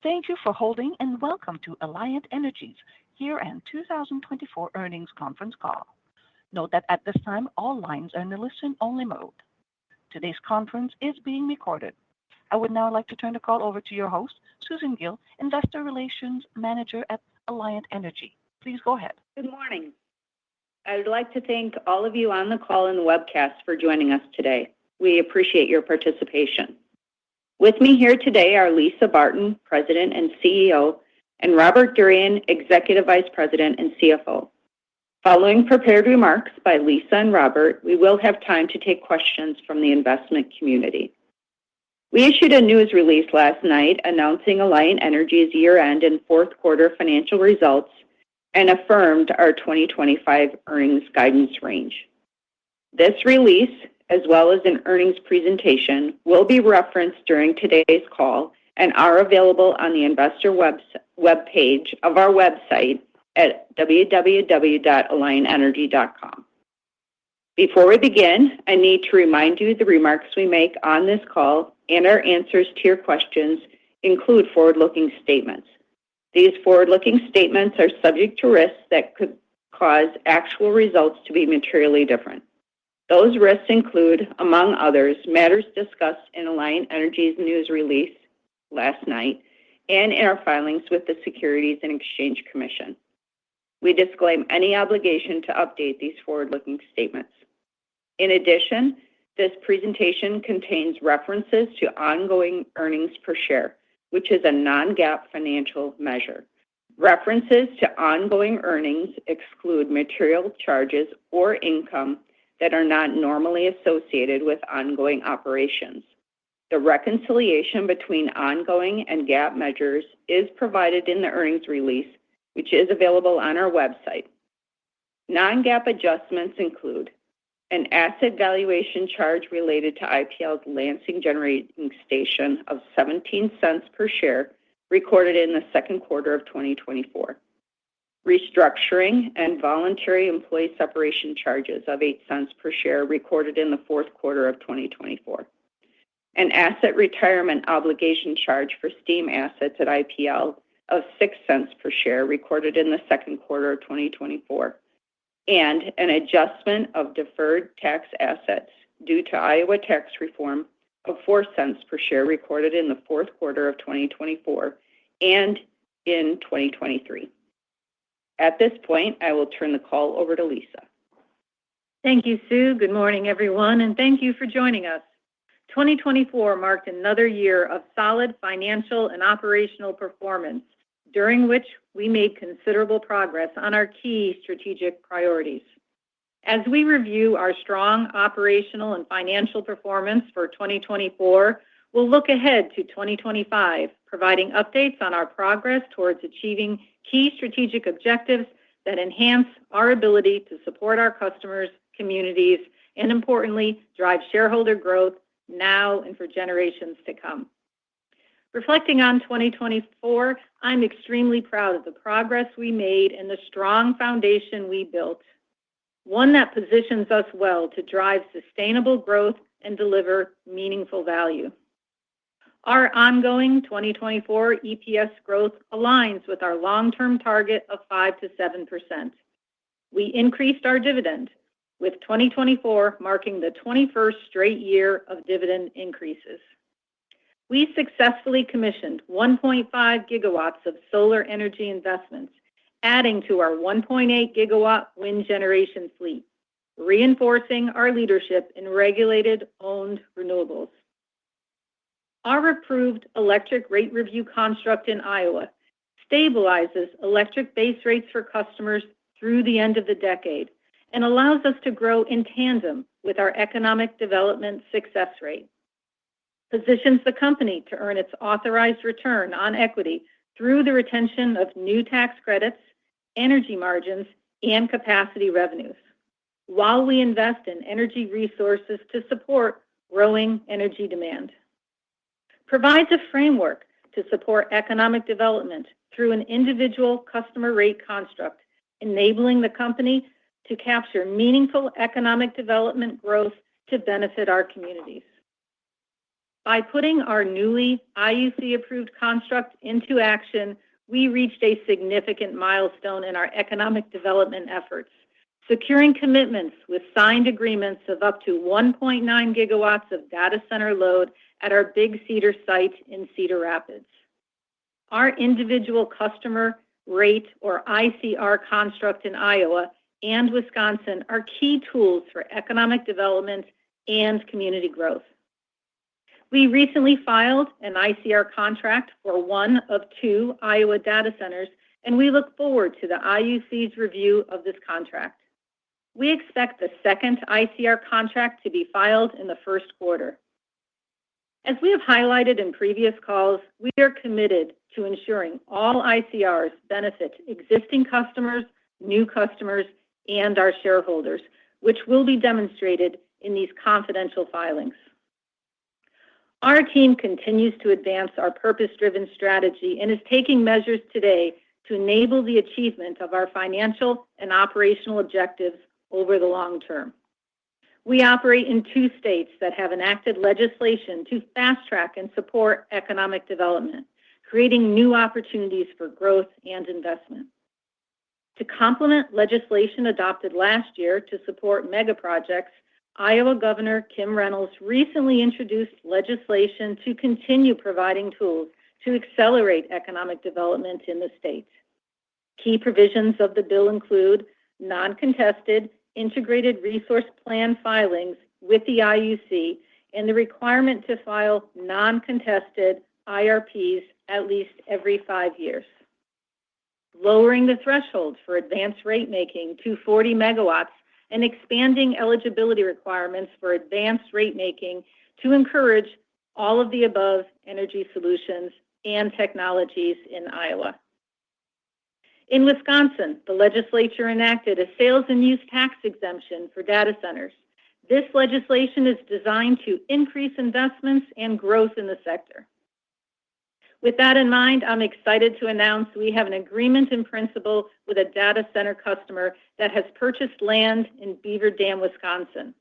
Thank you for holding and welcome to Alliant Energy's year-end 2024 earnings conference call. Note that at this time, all lines are in the listen-only mode. Today's conference is being recorded. I would now like to turn the call over to your host, Susan Gill, Investor Relations Manager at Alliant Energy. Please go ahead. Good morning. I would like to thank all of you on the call and the webcast for joining us today. We appreciate your participation. With me here today are Lisa Barton, President and CEO, and Robert Durian, Executive Vice President and CFO. Following prepared remarks by Lisa and Robert, we will have time to take questions from the investment community. We issued a news release last night announcing Alliant Energy's year-end and fourth quarter financial results and affirmed our 2025 earnings guidance range. This release, as well as an earnings presentation, will be referenced during today's call and are available on the investor webpage of our website at www.alliantenergy.com. Before we begin, I need to remind you the remarks we make on this call and our answers to your questions include forward-looking statements. These forward-looking statements are subject to risks that could cause actual results to be materially different. Those risks include, among others, matters discussed in Alliant Energy's news release last night and in our filings with the Securities and Exchange Commission. We disclaim any obligation to update these forward-looking statements. In addition, this presentation contains references to ongoing earnings per share, which is a non-GAAP financial measure. References to ongoing earnings exclude material charges or income that are not normally associated with ongoing operations. The reconciliation between ongoing and GAAP measures is provided in the earnings release, which is available on our website. Non-GAAP adjustments include an asset valuation charge related to IPL's Lansing Generating Station of 17 cents per share recorded in the second quarter of 2024. Restructuring and voluntary employee separation charges of 8 cents per share recorded in the fourth quarter of 2024. An asset retirement obligation charge for steam assets at IPL of 6 cents per share recorded in the second quarter of 2024. And an adjustment of deferred tax assets due to Iowa tax reform of 4 cents per share recorded in the fourth quarter of 2024 and in 2023. At this point, I will turn the call over to Lisa. Thank you, Sue. Good morning, everyone, and thank you for joining us. 2024 marked another year of solid financial and operational performance, during which we made considerable progress on our key strategic priorities. As we review our strong operational and financial performance for 2024, we'll look ahead to 2025, providing updates on our progress towards achieving key strategic objectives that enhance our ability to support our customers, communities, and importantly, drive shareholder growth now and for generations to come. Reflecting on 2024, I'm extremely proud of the progress we made and the strong foundation we built, one that positions us well to drive sustainable growth and deliver meaningful value. Our ongoing 2024 EPS growth aligns with our long-term target of 5 to 7%. We increased our dividend, with 2024 marking the 21st straight year of dividend increases. We successfully commissioned 1.5 gigawatts of solar energy investments, adding to our 1.8 gigawatt wind generation fleet, reinforcing our leadership in regulated owned renewables. Our approved electric rate review construct in Iowa stabilizes electric base rates for customers through the end of the decade and allows us to grow in tandem with our economic development success rate. Positions the company to earn its authorized return on equity through the retention of new tax credits, energy margins, and capacity revenues, while we invest in energy resources to support growing energy demand. Provides a framework to support economic development through an individual customer rate construct, enabling the company to capture meaningful economic development growth to benefit our communities. By putting our newly IUC-approved construct into action, we reached a significant milestone in our economic development efforts, securing commitments with signed agreements of up to 1.9 gigawatts of data center load at our Big Cedar site in Cedar Rapids. Our individual customer rate, or ICR, construct in Iowa and Wisconsin are key tools for economic development and community growth. We recently filed an ICR contract for one of two Iowa data centers, and we look forward to the IUC's review of this contract. We expect the second ICR contract to be filed in the first quarter. As we have highlighted in previous calls, we are committed to ensuring all ICRs benefit existing customers, new customers, and our shareholders, which will be demonstrated in these confidential filings. Our team continues to advance our purpose-driven strategy and is taking measures today to enable the achievement of our financial and operational objectives over the long term. We operate in two states that have enacted legislation to fast-track and support economic development, creating new opportunities for growth and investment. To complement legislation adopted last year to support mega projects, Iowa Governor Kim Reynolds recently introduced legislation to continue providing tools to accelerate economic development in the state. Key provisions of the bill include non-contested integrated resource plan filings with the IUC and the requirement to file non-contested IRPs at least every 5 years. Lowering the threshold for advanced rate making to 40 megawatts and expanding eligibility requirements for advanced rate making to encourage all of the above energy solutions and technologies in Iowa. In Wisconsin, the legislature enacted a sales and use tax exemption for data centers. This legislation is designed to increase investments and growth in the sector. With that in mind, I'm excited to announce we have an agreement in principle with a data center customer that has purchased land in Beaver Dam, Wisconsin.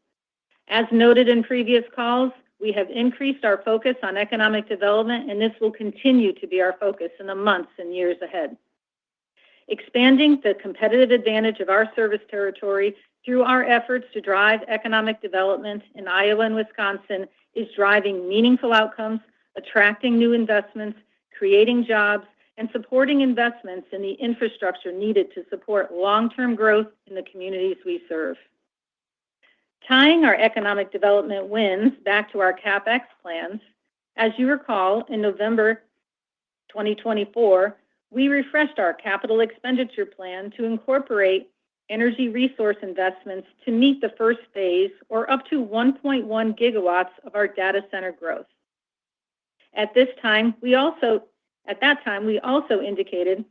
As noted in previous calls, we have increased our focus on economic development, and this will continue to be our focus in the months and years ahead. Expanding the competitive advantage of our service territory through our efforts to drive economic development in Iowa and Wisconsin is driving meaningful outcomes, attracting new investments, creating jobs, and supporting investments in the infrastructure needed to support long-term growth in the communities we serve. Tying our economic development wins back to our CapEx plans, as you recall, in November 2024, we refreshed our capital expenditure plan to incorporate energy resource investments to meet the first phase, or up to 1.1 gigawatts of our data center growth. At that time, we also indicated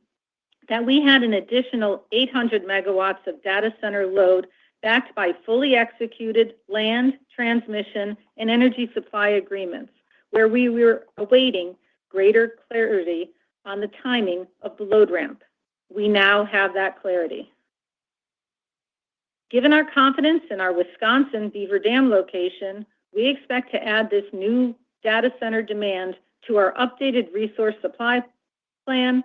that we had an additional 800 megawatts of data center load backed by fully executed land, transmission, and energy supply agreements, where we were awaiting greater clarity on the timing of the load ramp. We now have that clarity. Given our confidence in our Wisconsin Beaver Dam location, we expect to add this new data center demand to our updated resource supply plan,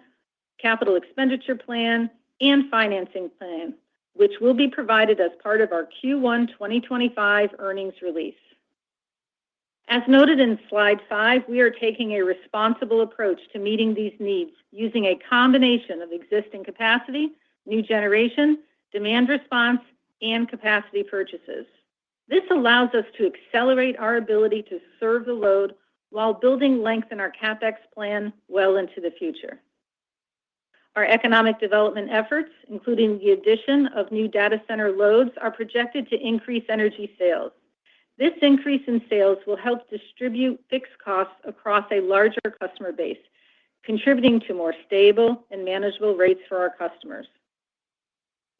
capital expenditure plan, and financing plan, which will be provided as part of our Q1 2025 earnings release. As noted in slide 5, we are taking a responsible approach to meeting these needs using a combination of existing capacity, new generation, demand response, and capacity purchases. This allows us to accelerate our ability to serve the load while building length in our CapEx plan well into the future. Our economic development efforts, including the addition of new data center loads, are projected to increase energy sales. This increase in sales will help distribute fixed costs across a larger customer base, contributing to more stable and manageable rates for our customers.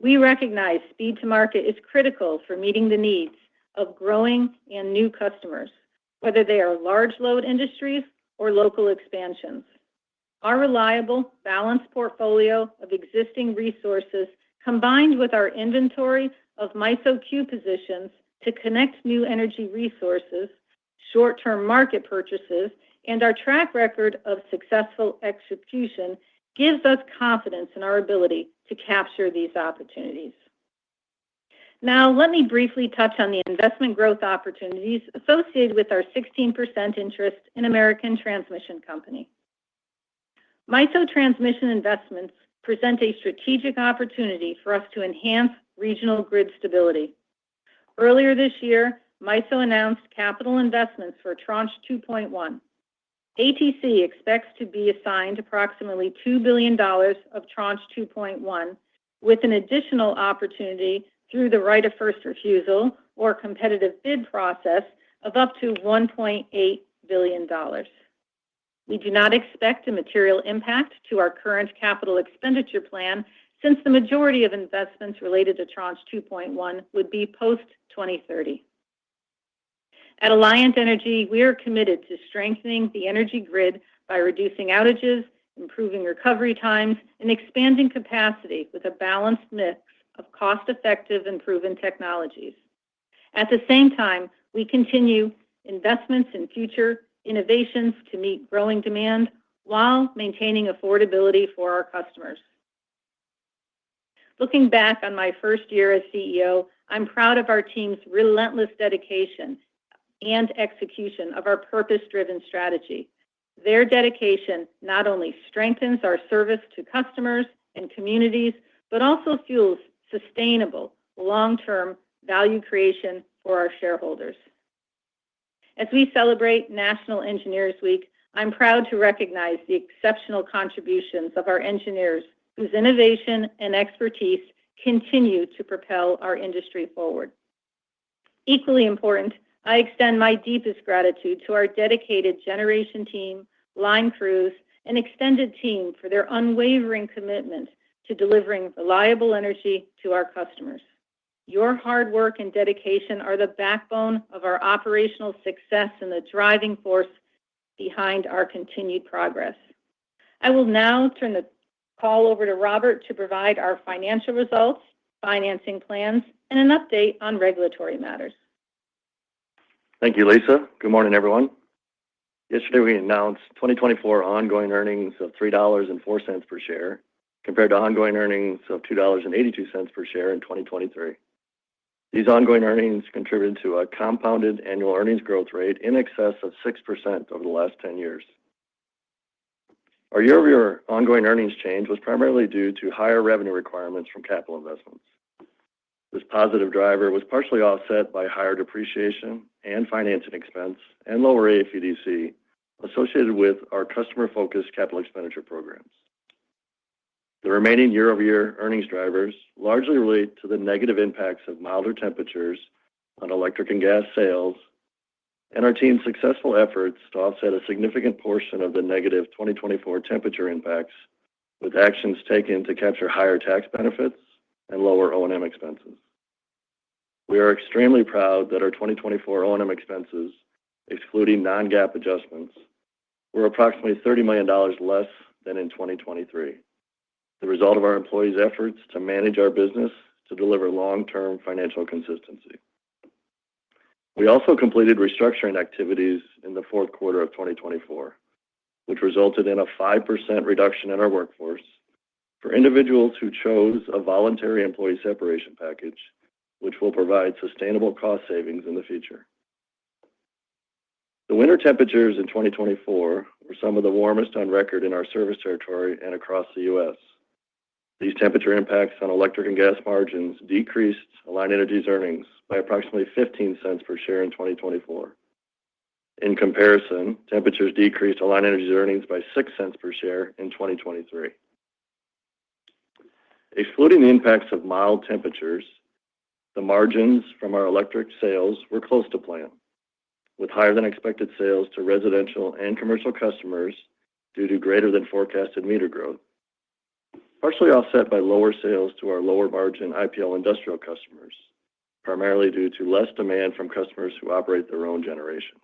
We recognize speed to market is critical for meeting the needs of growing and new customers, whether they are large load industries or local expansions. Our reliable, balanced portfolio of existing resources, combined with our inventory of MISO queue positions to connect new energy resources, short-term market purchases, and our track record of successful execution gives us confidence in our ability to capture these opportunities. Now, let me briefly touch on the investment growth opportunities associated with our 16% interest in American Transmission Company. MISO transmission investments present a strategic opportunity for us to enhance regional grid stability. Earlier this year, MISO announced capital investments for Tranche 2.1. ATC expects to be assigned approximately $2 billion of Tranche 2.1, with an additional opportunity through the right of first refusal or competitive bid process of up to $1.8 billion. We do not expect a material impact to our current capital expenditure plan, since the majority of investments related to Tranche 2.1 would be post-2030. At Alliant Energy, we are committed to strengthening the energy grid by reducing outages, improving recovery times, and expanding capacity with a balanced mix of cost-effective and proven technologies. At the same time, we continue investments in future innovations to meet growing demand while maintaining affordability for our customers. Looking back on my first year as CEO, I'm proud of our team's relentless dedication and execution of our purpose-driven strategy. Their dedication not only strengthens our service to customers and communities, but also fuels sustainable, long-term value creation for our shareholders. As we celebrate National Engineers Week, I'm proud to recognize the exceptional contributions of our engineers whose innovation and expertise continue to propel our industry forward. Equally important, I extend my deepest gratitude to our dedicated generation team, line crews, and extended team for their unwavering commitment to delivering reliable energy to our customers. Your hard work and dedication are the backbone of our operational success and the driving force behind our continued progress. I will now turn the call over to Robert to provide our financial results, financing plans, and an update on regulatory matters. Thank you, Lisa. Good morning, everyone. Yesterday, we announced 2024 ongoing earnings of $3.04 per share, compared to ongoing earnings of $2.82 per share in 2023. These ongoing earnings contributed to a compounded annual earnings growth rate in excess of 6% over the last 10 years. Our year-over-year ongoing earnings change was primarily due to higher revenue requirements from capital investments. This positive driver was partially offset by higher depreciation and financing expense and lower AFUDC associated with our customer-focused capital expenditure programs. The remaining year-over-year earnings drivers largely relate to the negative impacts of milder temperatures on electric and gas sales and our team's successful efforts to offset a significant portion of the negative 2024 temperature impacts with actions taken to capture higher tax benefits and lower O&M expenses. We are extremely proud that our 2024 O&M expenses, excluding non-GAAP adjustments, were approximately $30 million less than in 2023. The result of our employees' efforts to manage our business to deliver long-term financial consistency. We also completed restructuring activities in the fourth quarter of 2024, which resulted in a 5% reduction in our workforce for individuals who chose a voluntary employee separation package, which will provide sustainable cost savings in the future. The winter temperatures in 2024 were some of the warmest on record in our service territory and across the U.S. These temperature impacts on electric and gas margins decreased Alliant Energy's earnings by approximately 15 cents per share in 2024. In comparison, temperatures decreased Alliant Energy's earnings by 6 cents per share in 2023. Excluding the impacts of mild temperatures, the margins from our electric sales were close to plan, with higher than expected sales to residential and commercial customers due to greater than forecasted meter growth, partially offset by lower sales to our lower margin IPL industrial customers, primarily due to less demand from customers who operate their own generation.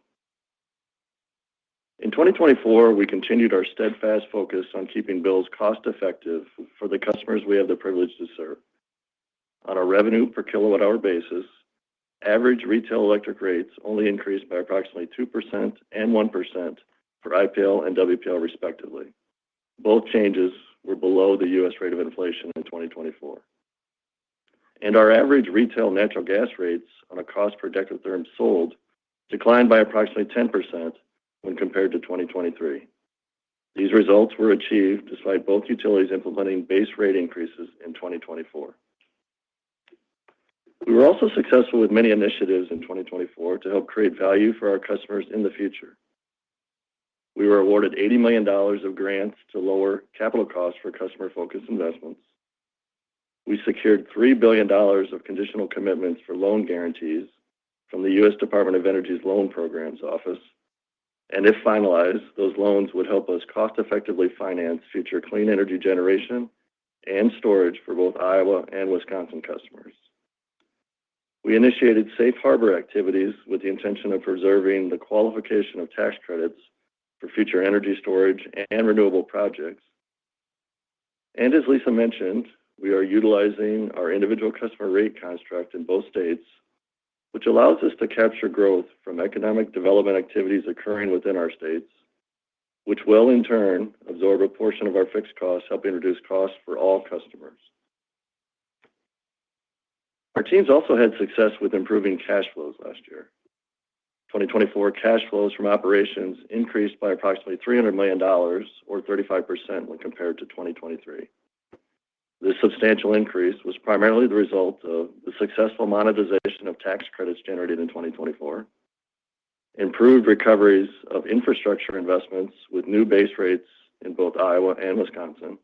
In 2024, we continued our steadfast focus on keeping bills cost-effective for the customers we have the privilege to serve. On a revenue per kilowatt-hour basis, average retail electric rates only increased by approximately 2% and 1% for IPL and WPL respectively. Both changes were below the U.S. rate of inflation in 2024. And our average retail natural gas rates on a cost per decatherm sold declined by approximately 10% when compared to 2023. These results were achieved despite both utilities implementing base rate increases in 2024. We were also successful with many initiatives in 2024 to help create value for our customers in the future. We were awarded $80 million of grants to lower capital costs for customer-focused investments. We secured $3 billion of conditional commitments for loan guarantees from the U.S. Department of Energy's Loan Programs Office. And if finalized, those loans would help us cost-effectively finance future clean energy generation and storage for both Iowa and Wisconsin customers. We initiated safe harbor activities with the intention of preserving the qualification of tax credits for future energy storage and renewable projects. And as Lisa mentioned, we are utilizing our individual customer rate construct in both states, which allows us to capture growth from economic development activities occurring within our states, which will in turn absorb a portion of our fixed costs, helping reduce costs for all customers. Our teams also had success with improving cash flows last year. 2024 cash flows from operations increased by approximately $300 million, or 35% when compared to 2023. This substantial increase was primarily the result of the successful monetization of tax credits generated in 2024, improved recoveries of infrastructure investments with new base rates in both Iowa and Wisconsin,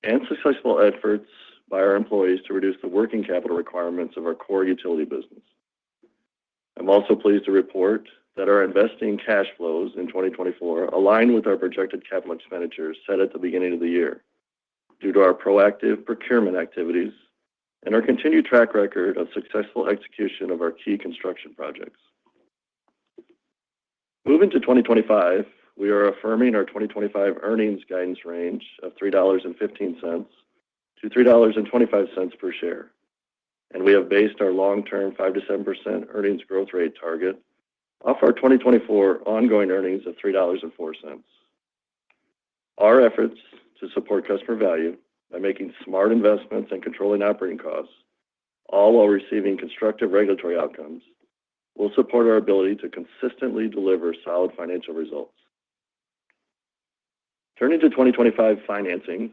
and successful efforts by our employees to reduce the working capital requirements of our core utility business. I'm also pleased to report that our investing cash flows in 2024 align with our projected capital expenditures set at the beginning of the year due to our proactive procurement activities and our continued track record of successful execution of our key construction projects. Moving to 2025, we are affirming our 2025 earnings guidance range of $3.15 to $3.25 per share, and we have based our long-term 5 to 7% earnings growth rate target off our 2024 ongoing earnings of $3.04. Our efforts to support customer value by making smart investments and controlling operating costs, all while receiving constructive regulatory outcomes, will support our ability to consistently deliver solid financial results. Turning to 2025 financings,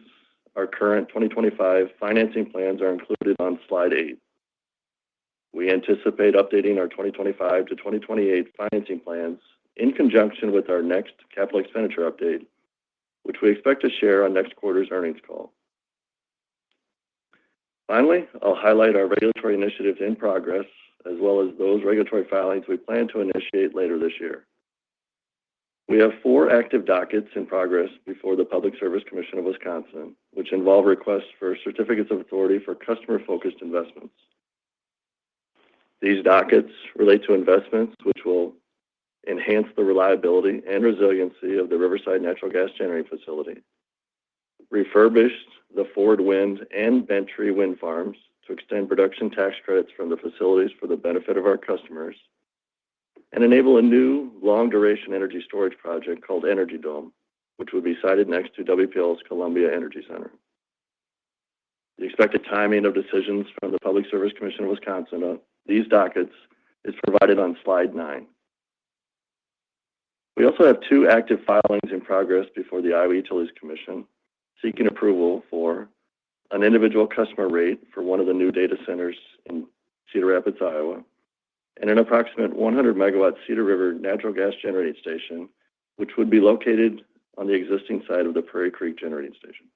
our current 2025 financing plans are included on slide 8. We anticipate updating our 2025 to 2028 financing plans in conjunction with our next capital expenditure update, which we expect to share on next quarter's earnings call. Finally, I'll highlight our regulatory initiatives in progress, as well as those regulatory filings we plan to initiate later this year. We have 4 active dockets in progress before the Public Service Commission of Wisconsin, which involve requests for certificates of authority for customer-focused investments. These dockets relate to investments which will enhance the reliability and resiliency of the Riverside Natural Gas Generating Facility, refurbish the Ford Wind and Bent Tree wind farms to extend production tax credits from the facilities for the benefit of our customers, and enable a new long-duration energy storage project called Energy Dome, which would be sited next to WPL's Columbia Energy Center. The expected timing of decisions from the Public Service Commission of Wisconsin on these dockets is provided on slide 9. We also have 2 active filings in progress before the Iowa Utilities Commission, seeking approval for an individual customer rate for one of the new data centers in Cedar Rapids, Iowa, and an approximate 100-megawatt Cedar River natural gas generating station, which would be located on the existing site of the Prairie Creek generating station.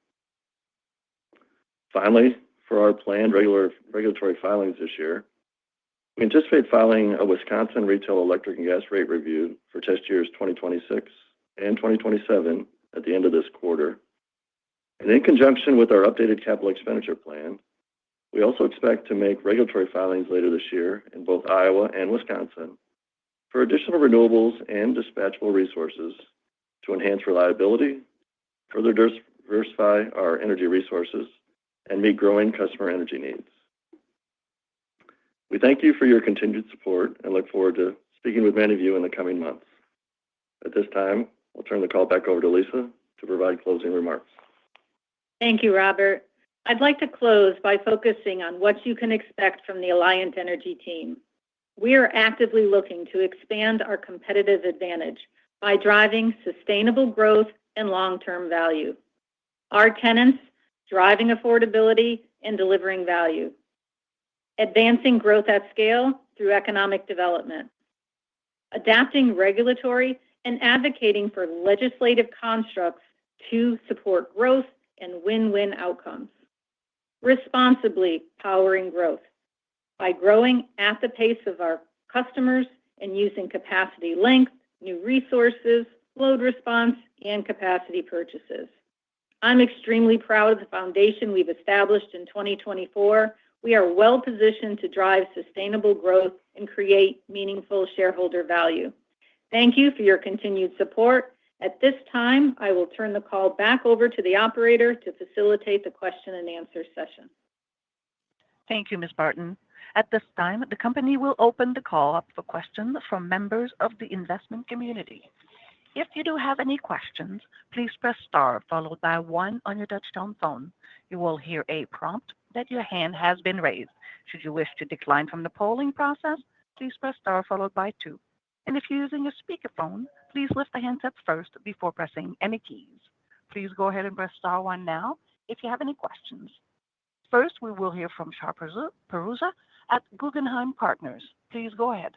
Finally, for our planned regulatory filings this year, we anticipate filing a Wisconsin retail electric and gas rate review for test years 2026 and 2027 at the end of this quarter. And in conjunction with our updated capital expenditure plan, we also expect to make regulatory filings later this year in both Iowa and Wisconsin for additional renewables and dispatchable resources to enhance reliability, further diversify our energy resources, and meet growing customer energy needs. We thank you for your continued support and look forward to speaking with many of you in the coming months. At this time, I'll turn the call back over to Lisa to provide closing remarks. Thank you, Robert. I'd like to close by focusing on what you can expect from the Alliant Energy team. We are actively looking to expand our competitive advantage by driving sustainable growth and long-term value. Our tenants, driving affordability and delivering value. Advancing growth at scale through economic development. Adapting regulatory and advocating for legislative constructs to support growth and win-win outcomes. Responsibly powering growth by growing at the pace of our customers and using capacity length, new resources, load response, and capacity purchases. I'm extremely proud of the foundation we've established in 2024. We are well positioned to drive sustainable growth and create meaningful shareholder value. Thank you for your continued support. At this time, I will turn the call back over to the operator to facilitate the question and answer session. Thank you, Ms. Barton. At this time, the company will open the call up for questions from members of the investment community. If you do have any questions, please press star followed by 1 on your touchtone phone. You will hear a prompt that your hand has been raised. Should you wish to decline from the polling process, please press star followed by 2. And if you're using a speakerphone, please lift the handset first before pressing any keys. Please go ahead and press star 1 now if you have any questions. First, we will hear from Shar Pourreza at Guggenheim Partners. Please go ahead.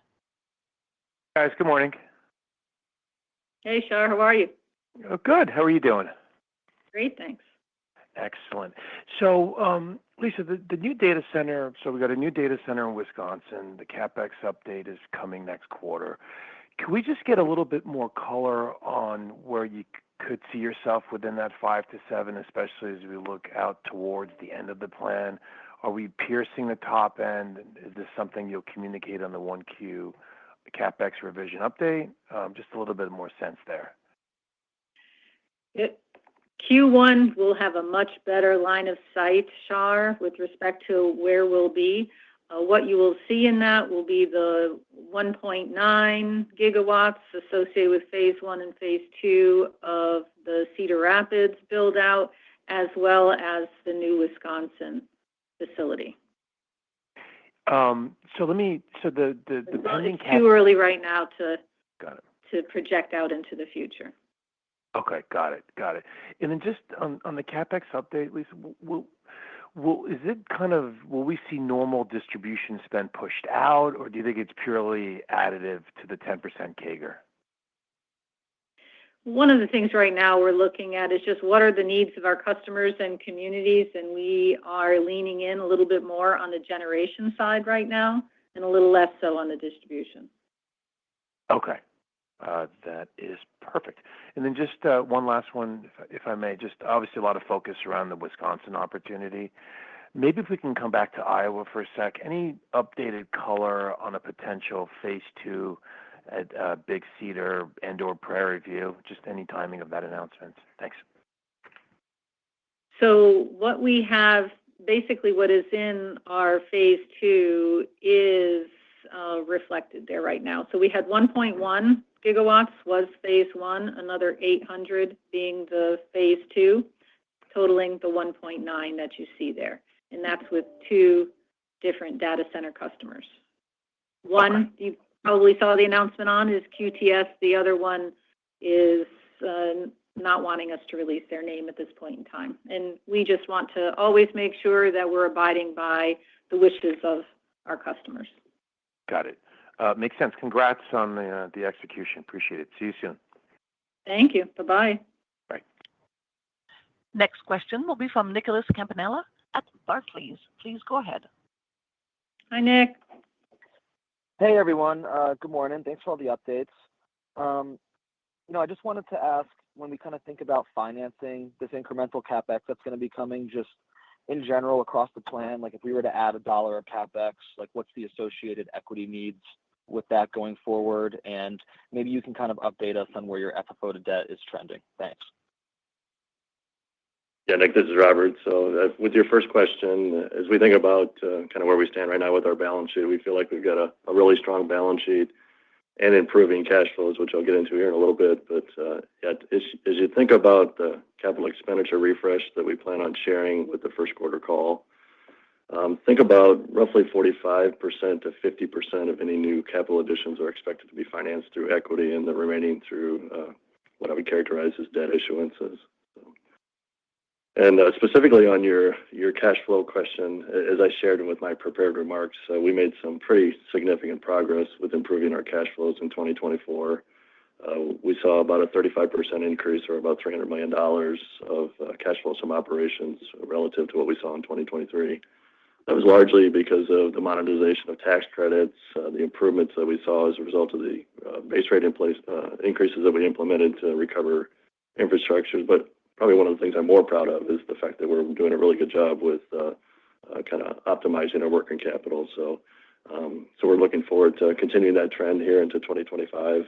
Guys, good morning. Hey, Shar, how are you? Oh, good. How are you doing? Great, thanks. Excellent. So, Lisa, the new data center, so we got a new data center in Wisconsin. The CapEx update is coming next quarter. Can we just get a little bit more color on where you could see yourself within that 5 to 7, especially as we look out towards the end of the plan? Are we piercing the top end? Is this something you'll communicate on the 1Q CapEx revision update? Just a little bit more sense there. Q1 will have a much better line of sight, Shar, with respect to where we'll be. What you will see in that will be the 1.9 gigawatts associated with phase 1 and phase 2 of the Cedar Rapids build out, as well as the new Wisconsin facility. The pending it's too early right now to got it. To project out into the future. Okay, got it. And then just on the CapEx update, Lisa, will we see normal distribution spend pushed out, or do you think it's purely additive to the 10% CAGR? One of the things right now we're looking at is just what are the needs of our customers and communities, and we are leaning in a little bit more on the generation side right now and a little less so on the distribution. Okay. That is perfect. And then just one last one, if I may, just obviously a lot of focus around the Wisconsin opportunity. Maybe if we can come back to Iowa for a sec. Any updated color on a potential phase 2 at Big Cedar and/or Prairie View? Just any timing of that announcement. Thanks. So what we have, basically what is in our phase 2 is reflected there right now. So we had 1.1 gigawatts was phase 1, another 800 being the phase 2, totaling the 1.9 that you see there. And that's with 2 different data center customers. One, you probably saw the announcement on, is QTS. The other one is not wanting us to release their name at this point in time. And we just want to always make sure that we're abiding by the wishes of our customers. Got it. Makes sense. Congrats on the execution. Appreciate it. See you soon. Thank you. Bye-bye. Bye. Next question will be from Nicholas Campanella at Barclays. Please go ahead. Hi, Nick. Hey, everyone. Good morning. Thanks for all the updates. I just wanted to ask, when we kind of think about financing this incremental CapEx that's going to be coming, just in general across the plan, like if we were to add $1 of CapEx, like what's the associated equity needs with that going forward? And maybe you can kind of update us on where your FFO to debt is trending. Thanks. Yeah, Nick, this is Robert. So with your first question, as we think about kind of where we stand right now with our balance sheet, we feel like we've got a really strong balance sheet and improving cash flows, which I'll get into here in a little bit. But yeah, as you think about the capital expenditure refresh that we plan on sharing with the first quarter call, think about roughly 45% to 50% of any new capital additions are expected to be financed through equity and the remaining through what I would characterize as debt issuances. And specifically on your cash flow question, as I shared with my prepared remarks, we made some pretty significant progress with improving our cash flows in 2024. We saw about a 35% increase, or about $300 million of cash flows from operations relative to what we saw in 2023. That was largely because of the monetization of tax credits, the improvements that we saw as a result of the base rate increases that we implemented to recover infrastructure. But probably one of the things I'm more proud of is the fact that we're doing a really good job with kind of optimizing our working capital. So we're looking forward to continuing that trend here into 2025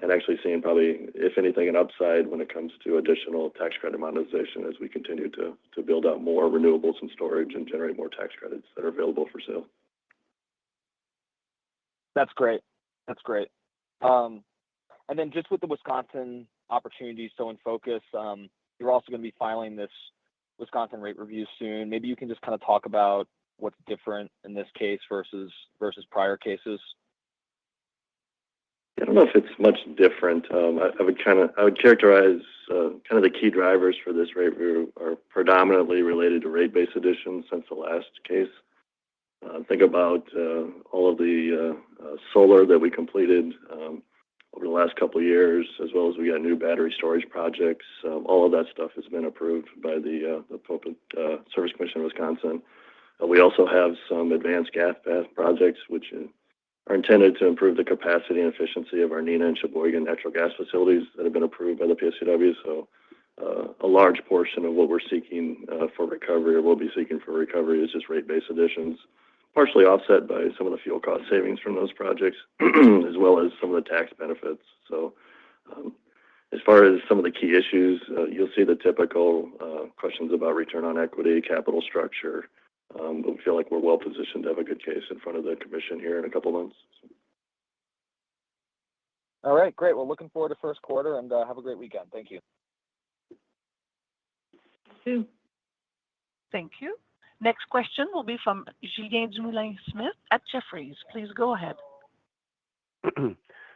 and actually seeing probably, if anything, an upside when it comes to additional tax credit monetization as we continue to build out more renewables and storage and generate more tax credits that are available for sale. That's great. That's great. And then just with the Wisconsin opportunities so in focus, you're also going to be filing this Wisconsin rate review soon. Maybe you can just kind of talk about what's different in this case versus prior cases. I don't know if it's much different. I would characterize kind of the key drivers for this rate review are predominantly related to rate base additions since the last case. Think about all of the solar that we completed over the last couple of years, as well as we got new battery storage projects. All of that stuff has been approved by the Public Service Commission of Wisconsin. We also have some advanced gas path projects, which are intended to improve the capacity and efficiency of our Neenah and Sheboygan natural gas facilities that have been approved by the PSCW. So a large portion of what we're seeking for recovery, or we'll be seeking for recovery, is just rate base additions, partially offset by some of the fuel cost savings from those projects, as well as some of the tax benefits. So as far as some of the key issues, you'll see the typical questions about return on equity, capital structure. But we feel like we're well positioned to have a good case in front of the commission here in a couple months. All right, great. Well, looking forward to first quarter, and have a great weekend. Thank you. Sue. Thank you. Next question will be from Julien Dumoulin-Smith at Jefferies. Please go ahead.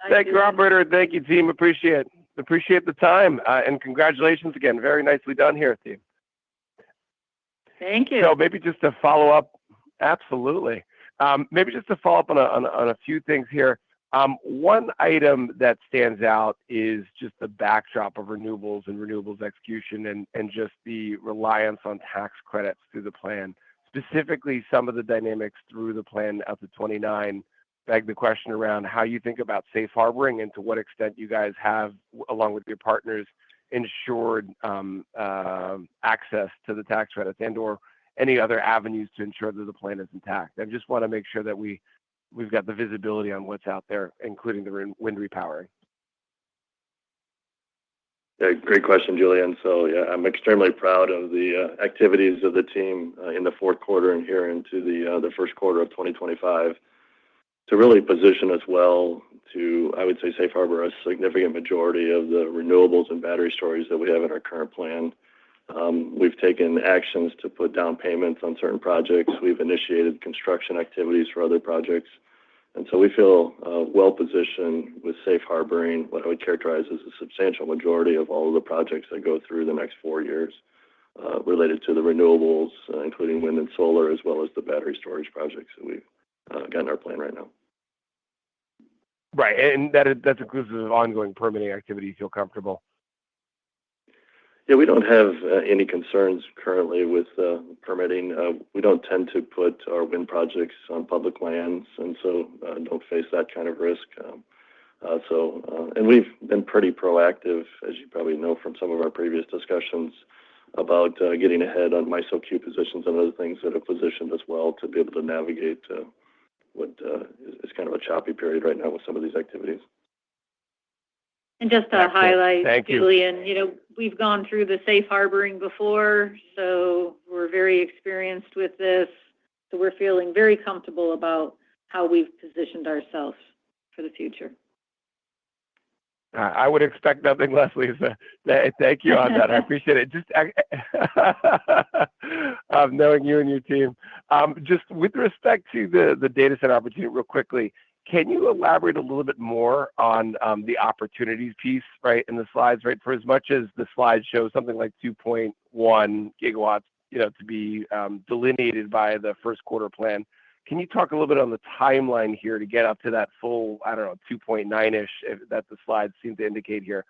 Thank you, operator. Thank you, team. Appreciate the time, and congratulations again. Very nicely done here, team. Thank you. So maybe just to follow up, absolutely. Maybe just to follow up on a few things here. One item that stands out is just the backdrop of renewables and renewables execution and just the reliance on tax credits through the plan. Specifically, some of the dynamics through the plan up to 29 beg the question around how you think about safe harboring and to what extent you guys have, along with your partners, ensured access to the tax credits and or any other avenues to ensure that the plan is intact. I just want to make sure that we've got the visibility on what's out there, including the wind repowering. Yeah, great question, Julian. So yeah, I'm extremely proud of the activities of the team in the fourth quarter and here into the first quarter of 2025 to really position us well to, I would say, safe harbor a significant majority of the renewables and battery storage that we have in our current plan. We've taken actions to put down payments on certain projects. We've initiated construction activities for other projects. And so we feel well positioned with safe harboring what I would characterize as a substantial majority of all of the projects that go through the next 4 years related to the renewables, including wind and solar, as well as the battery storage projects that we've got in our plan right now. Right, and that's inclusive of ongoing permitting activity. You feel comfortable? Yeah, we don't have any concerns currently with permitting. We don't tend to put our wind projects on public lands, and so don't face that kind of risk. And we've been pretty proactive, as you probably know from some of our previous discussions, about getting ahead on MISO queue positions and other things that have positioned us well to be able to navigate what is kind of a choppy period right now with some of these activities. And just to Excellent. highlight, Thank you. Julian, we've gone through the safe harboring before, so we're very experienced with this. So we're feeling very comfortable about how we've positioned ourselves for the future. I would expect nothing less, Lisa. Thank you on that. I appreciate it. Just knowing you and your team. Just with respect to the data center opportunity, real quickly, can you elaborate a little bit more on the opportunities piece, right, in the slides, right? For as much as the slides show something like 2.1 gigawatts, to be delineated by the first quarter plan. Can you talk a little bit on the timeline here to get up to that full, 2.9-ish that the slides seem to indicate here?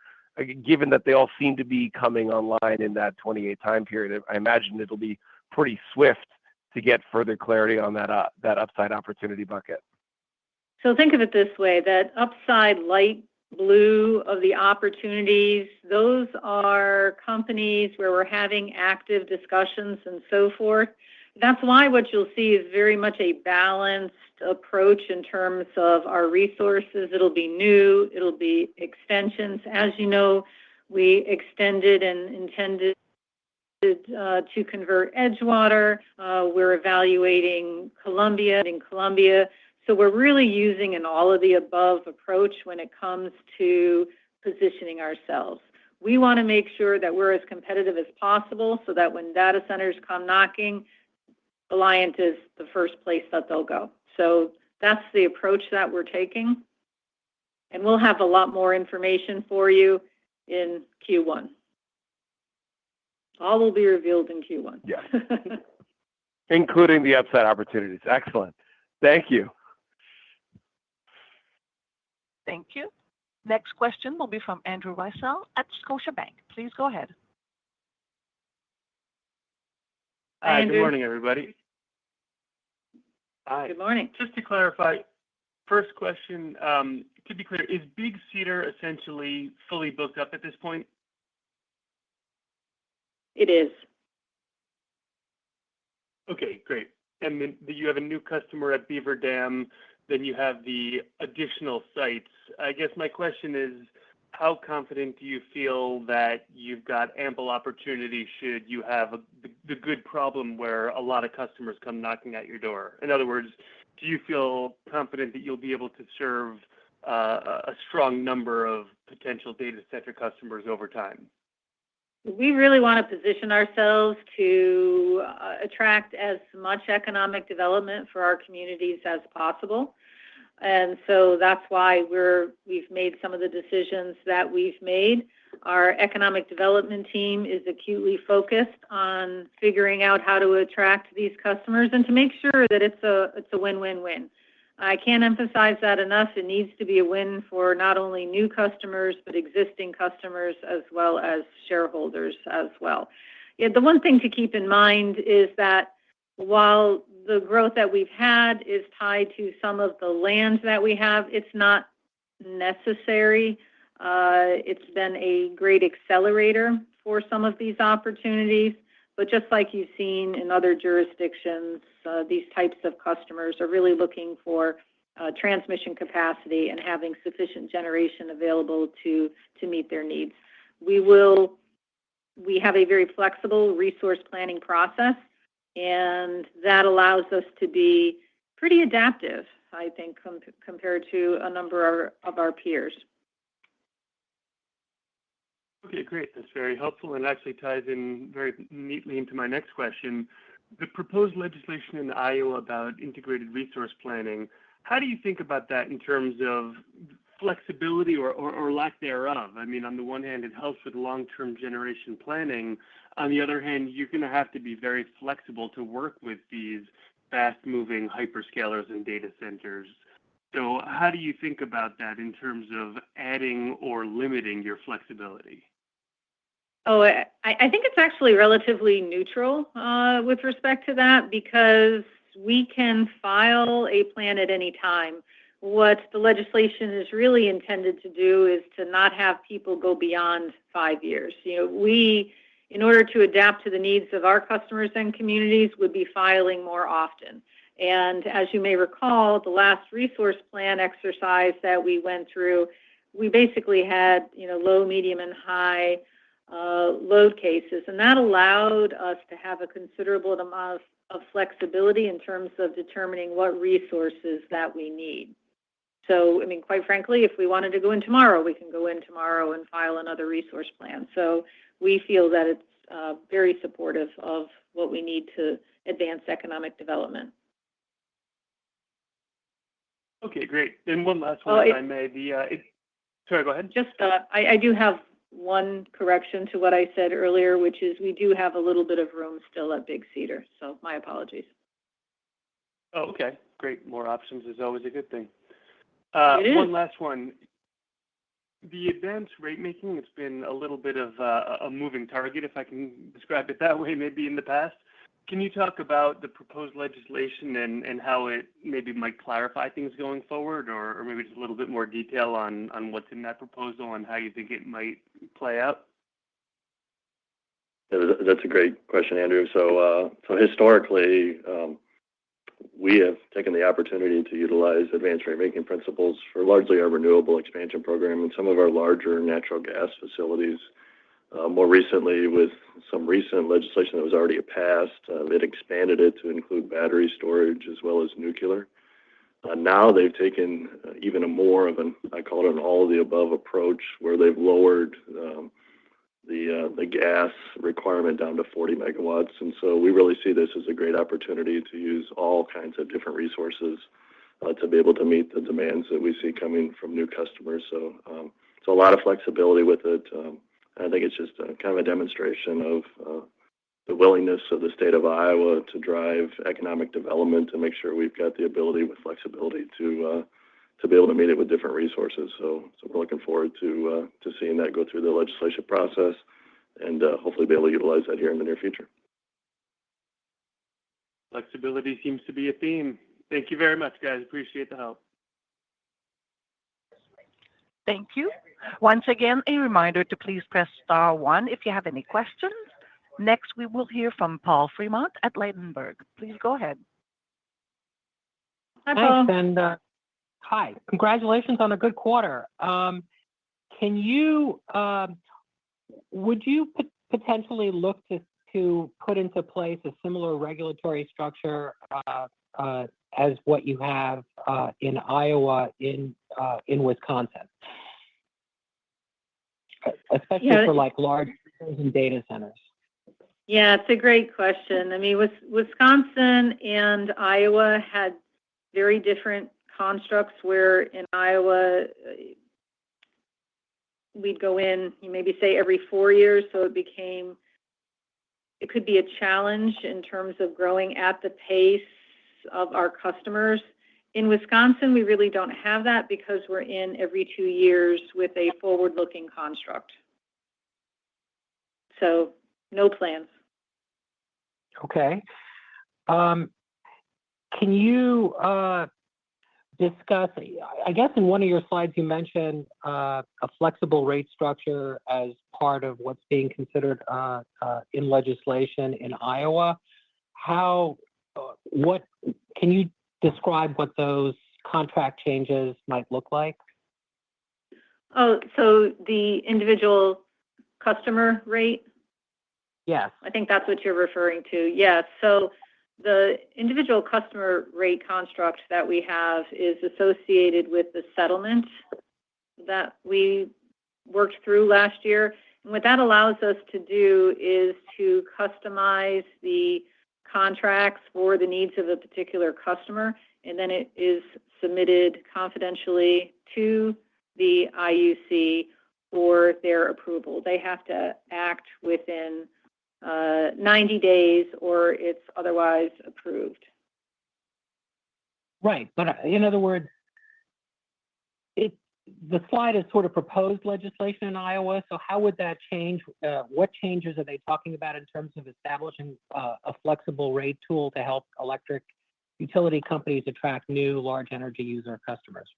Given that they all seem to be coming online in that 28 time period, I imagine it'll be pretty swift to get further clarity on that upside opportunity bucket. So think of it this way, that upside light blue of the opportunities, those are companies where we're having active discussions and so forth. That's why what you'll see is very much a balanced approach in terms of our resources. It'll be new, it'll be extensions. As you know, we extended and intended to convert Edgewater. We're evaluating Columbia. So we're really using an all of the above approach when it comes to positioning ourselves. We want to make sure that we're as competitive as possible so that when data centers come knocking, Alliant is the first place that they'll go. So that's the approach that we're taking. And we'll have a lot more information for you in Q1. All will be revealed in Q1. Yeah. Including the upside opportunities. Excellent. Thank you. Thank you. Next question will be from Andrew Weisel at Scotiabank. Please go ahead. Hi, Good morning, everybody. Hi. Good morning. Just to clarify, first question, to be clear, is Big Cedar essentially fully booked up at this point? It is. Okay, great. And then you have a new customer at Beaver Dam, then you have the additional sites. I guess my question is, how confident do you feel that you've got ample opportunity should you have the good problem where a lot of customers come knocking at your door? In other words, do you feel confident that you'll be able to serve a strong number of potential data center customers over time? We really want to position ourselves to attract as much economic development for our communities as possible. And so that's why we've made some of the decisions that we've made. Our economic development team is acutely focused on figuring out how to attract these customers and to make sure that it's a win-win-win. I can't emphasize that enough. It needs to be a win for not only new customers, but existing customers as well as shareholders as well. Yeah, the one thing to keep in mind is that while the growth that we've had is tied to some of the land that we have, it's not necessary. It's been a great accelerator for some of these opportunities. But just like you've seen in other jurisdictions, these types of customers are really looking for transmission capacity and having sufficient generation available to meet their needs. We have a very flexible resource planning process, and that allows us to be pretty adaptive, I think, compared to a number of our peers. Okay, great. That's very helpful and actually ties in very neatly into my next question. The proposed legislation in Iowa about integrated resource planning, how do you think about that in terms of flexibility or lack thereof? I mean, on the one hand, it helps with long-term generation planning. On the other hand, you're going to have to be very flexible to work with these fast-moving hyperscalers and data centers. So how do you think about that in terms of adding or limiting your flexibility? Oh, I think it's actually relatively neutral with respect to that because we can file a plan at any time. What the legislation is really intended to do is to not have people go beyond 5 years. We, in order to adapt to the needs of our customers and communities, would be filing more often. And as you may recall, the last resource plan exercise that we went through, we basically had, low, medium, and high load cases, and that allowed us to have a considerable amount of flexibility in terms of determining what resources that we need. So, quite frankly, if we wanted to go in tomorrow, we can go in tomorrow and file another resource plan. So we feel that it's very supportive of what we need to advance economic development. Okay, great. And one last one, if I may. Sorry, go ahead. Just, I do have one correction to what I said earlier, which is we do have a little bit of room still at Big Cedar. So my apologies. Oh, okay, great. More options is always a good thing. It is. One last one. The advanced rate making, it's been a little bit of a moving target, if I can describe it that way, maybe in the past. Can you talk about the proposed legislation and how it maybe might clarify things going forward, or maybe just a little bit more detail on what's in that proposal and how you think it might play out? That's a great question, Andrew. So historically, we have taken the opportunity to utilize advanced rate making principles for largely our renewable expansion program and some of our larger natural gas facilities. More recently, with some recent legislation that was already passed, it expanded it to include battery storage as well as nuclear. Now they've taken even more of I call it an all-of-the-above approach, where they've lowered the gas requirement down to 40 megawatts. And so we really see this as a great opportunity to use all kinds of different resources to be able to meet the demands that we see coming from new customers. So a lot of flexibility with it. I think it's just kind of a demonstration of the willingness of the state of Iowa to drive economic development and make sure we've got the ability with flexibility to be able to meet it with different resources. So we're looking forward to seeing that go through the legislation process and hopefully be able to utilize that here in the near future. Flexibility seems to be a theme. Thank you very much, guys. Appreciate the help. Thank you. Once again, a reminder to please press star one if you have any questions. Next, we will hear from Paul Fremont at Ladenburg. Please go ahead. Hi, Paul. Thanks, and hi. Congratulations on a good quarter. Would you potentially look to put into place a similar regulatory structure as what you have in Iowa in Wisconsin, especially for like large and data centers? Yeah, it's a great question. Wisconsin and Iowa had very different constructs, where in Iowa we'd go in, maybe say every 4 years, so it could be a challenge in terms of growing at the pace of our customers. In Wisconsin, we really don't have that because we're in every 2 years with a forward-looking construct. So no plans. Okay. Can you discuss, I guess in one of your slides you mentioned a flexible rate structure as part of what's being considered in legislation in Iowa. Can you describe what those contract changes might look like? Oh, so the individual customer rate? Yes. I think that's what you're referring to. Yes. So the individual customer rate construct that we have is associated with the settlement that we worked through last year. And what that allows us to do is to customize the contracts for the needs of a particular customer, and then it is submitted confidentially to the IUC for their approval. They have to act within 90 days or it's otherwise approved. Right. But in other words, the slide is sort of proposed legislation in Iowa. So how would that change? What changes are they talking about in terms of establishing a flexible rate tool to help electric utility companies attract new large energy user customers?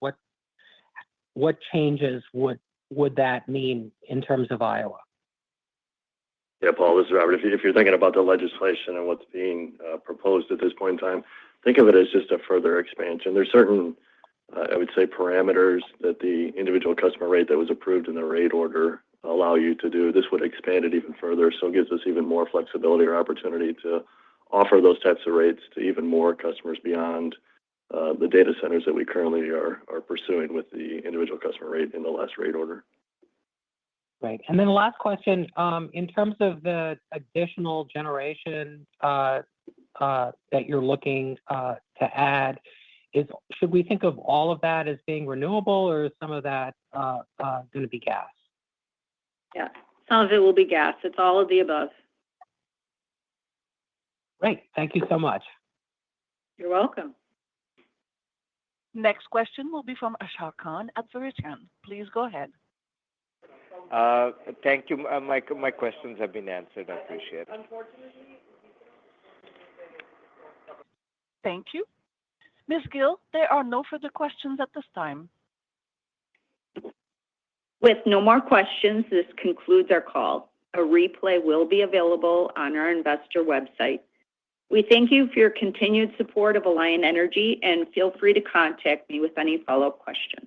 What changes would that mean in terms of Iowa? Yeah, Paul, this is Robert. If you're thinking about the legislation and what's being proposed at this point in time, think of it as just a further expansion. There's certain I would say, parameters that the individual customer rate that was approved in the rate order allow you to do. This would expand it even further, so it gives us even more flexibility or opportunity to offer those types of rates to even more customers beyond the data centers that we currently are pursuing with the individual customer rate in the last rate order. Right. And then the last question, in terms of the additional generation that you're looking to add, should we think of all of that as being renewable, or is some of that going to be gas? Yeah, some of it will be gas. It's all of the above. Great. Thank you so much. You're welcome. Next question will be from Ashar Khan at Verition. Please go ahead. Thank you. My questions have been answered. I appreciate it. Thank you. Ms. Gill, there are no further questions at this time. With no more questions, this concludes our call. A replay will be available on our investor website. We thank you for your continued support of Alliant Energy, and feel free to contact me with any follow-up questions.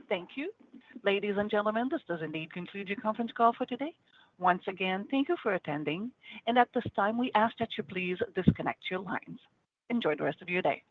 Thank you. Ladies and gentlemen, this does indeed conclude your conference call for today. Once again, thank you for attending, and at this time, we ask that you please disconnect your lines. Enjoy the rest of your day.